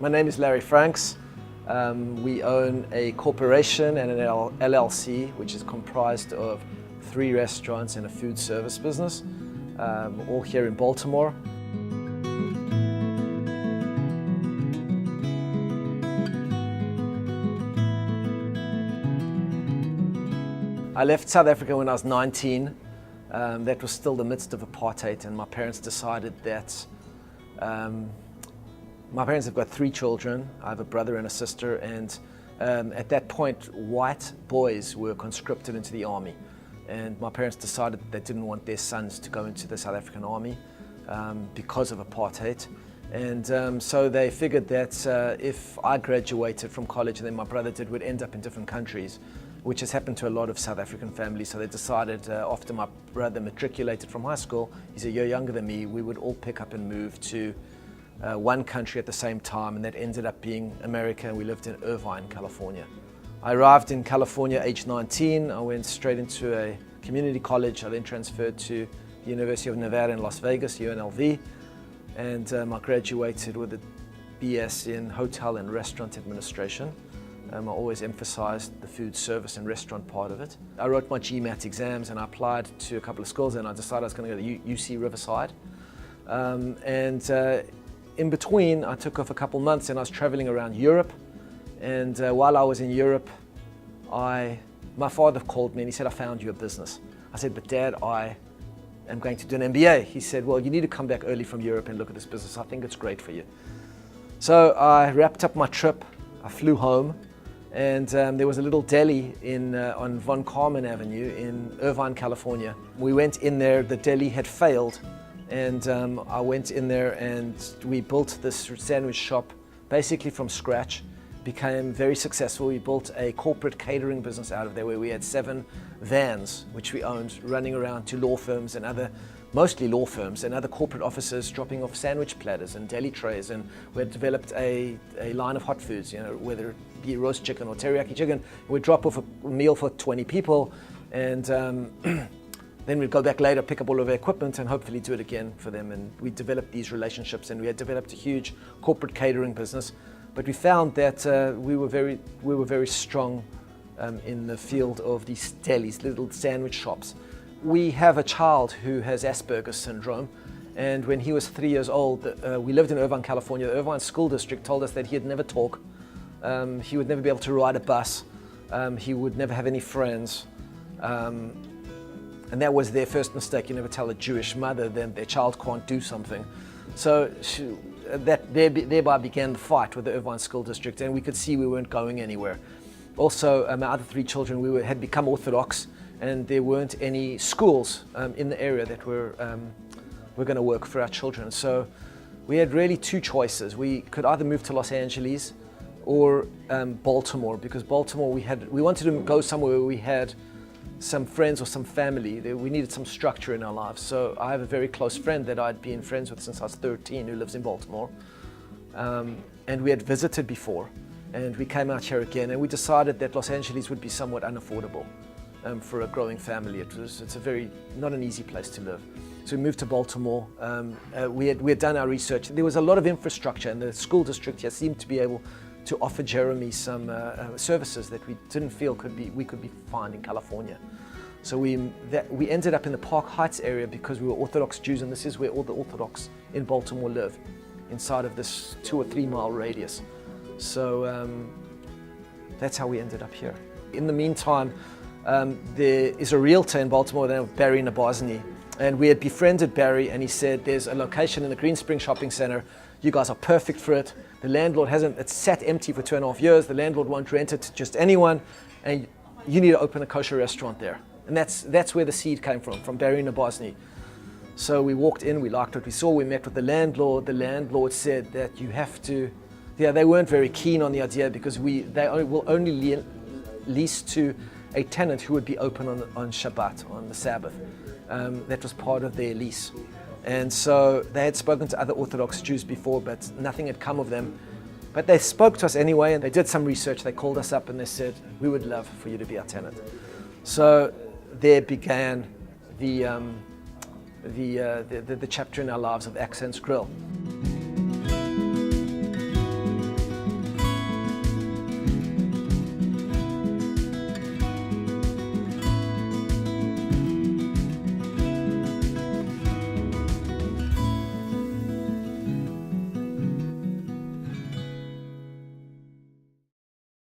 My name is Larry Franks. We own a corporation and an LLC, which is comprised of 3 restaurants and a food service business, all here in Baltimore. I left South Africa when I was 19. That was still the midst of apartheid, and my parents decided that my parents have got 3 children. I have a brother and a sister, and at that point, white boys were conscripted into the army. And my parents decided that they didn't want their sons to go into the South African army because of apartheid. And so they figured that if I graduated from college and then my brother did, we'd end up in different countries, which has happened to a lot of South African families. So they decided after my brother matriculated from high school, he's a year younger than me, we would all pick up and move to one country at the same time, and that ended up being America, and we lived in Irvine, California. I arrived in California age 19. I went straight into a community college. I then transferred to the University of Nevada in Las Vegas, UNLV, and I graduated with a BS in Hotel and Restaurant Administration. I always emphasized the food service and restaurant part of it. I wrote my GMAT exams and I applied to a couple of schools, and I decided I was going to go to UC Riverside. In between, I took off a couple months and I was traveling around Europe. And while I was in Europe, my father called me and he said, "I found you a business." I said, "But Dad, I am going to do an MBA." He said, "Well, you need to come back early from Europe and look at this business. I think it's great for you." So I wrapped up my trip. I flew home, and there was a little deli on Von Karman Avenue in Irvine, California. We went in there. The deli had failed, and I went in there and we built this sandwich shop basically from scratch. Became very successful. We built a corporate catering business out of there where we had 7 vans which we owned, running around to law firms and mostly law firms and other corporate offices, dropping off sandwich platters and deli trays. And we had developed a line of hot foods, whether it be roast chicken or teriyaki chicken. We'd drop off a meal for 20 people, and then we'd go back later, pick up all of our equipment and hopefully do it again for them. And we developed these relationships, and we had developed a huge corporate catering business. But we found that we were very strong in the field of these delis, little sandwich shops. We have a child who has Asperger's syndrome, and when he was 3 years old, we lived in Irvine, California. The Irvine School District told us that he'd never talk, he would never be able to ride a bus, he would never have any friends, and that was their first mistake. You never tell a Jewish mother that their child can't do something. So thereby began the fight with the Irvine School District, and we could see we weren't going anywhere. Also, my other 3 children had become Orthodox, and there weren't any schools in the area that were going to work for our children. So we had really 2 choices. We could either move to Los Angeles or Baltimore, because Baltimore we wanted to go somewhere where we had some friends or some family. We needed some structure in our lives. So I have a very close friend that I'd been friends with since I was 13 who lives in Baltimore. And we had visited before, and we came out here again, and we decided that Los Angeles would be somewhat unaffordable for a growing family. It's not an easy place to live. So we moved to Baltimore. We had done our research. There was a lot of infrastructure, and the school district here seemed to be able to offer Jeremy some services that we didn't feel we could be found in California. So we ended up in the Park Heights area because we were Orthodox Jews, and this is where all the Orthodox in Baltimore live, inside of this 2 or 3 mile radius. So that's how we ended up here. In the meantime, there is a realtor in Baltimore named Barry Nabosny, and we had befriended Barry, and he said, "There's a location in the Green Spring Shopping Center. You guys are perfect for it. The landlord it's sat empty for 2.5 years. The landlord won't rent it to just anyone, and you need to open a kosher restaurant there." And that's where the seed came from Barry Nabosny. So we walked in, we liked what we saw, we met with the landlord. The landlord said that you have to, they weren't very keen on the idea because they will only lease to a tenant who would be open on Shabbat, on the Sabbath. That was part of their lease. And so they had spoken to other Orthodox Jews before, but nothing had come of them. But they spoke to us anyway, and they did some research. They called us up and they said, "We would love for you to be our tenant." So there began the chapter in our lives of Accents Grill.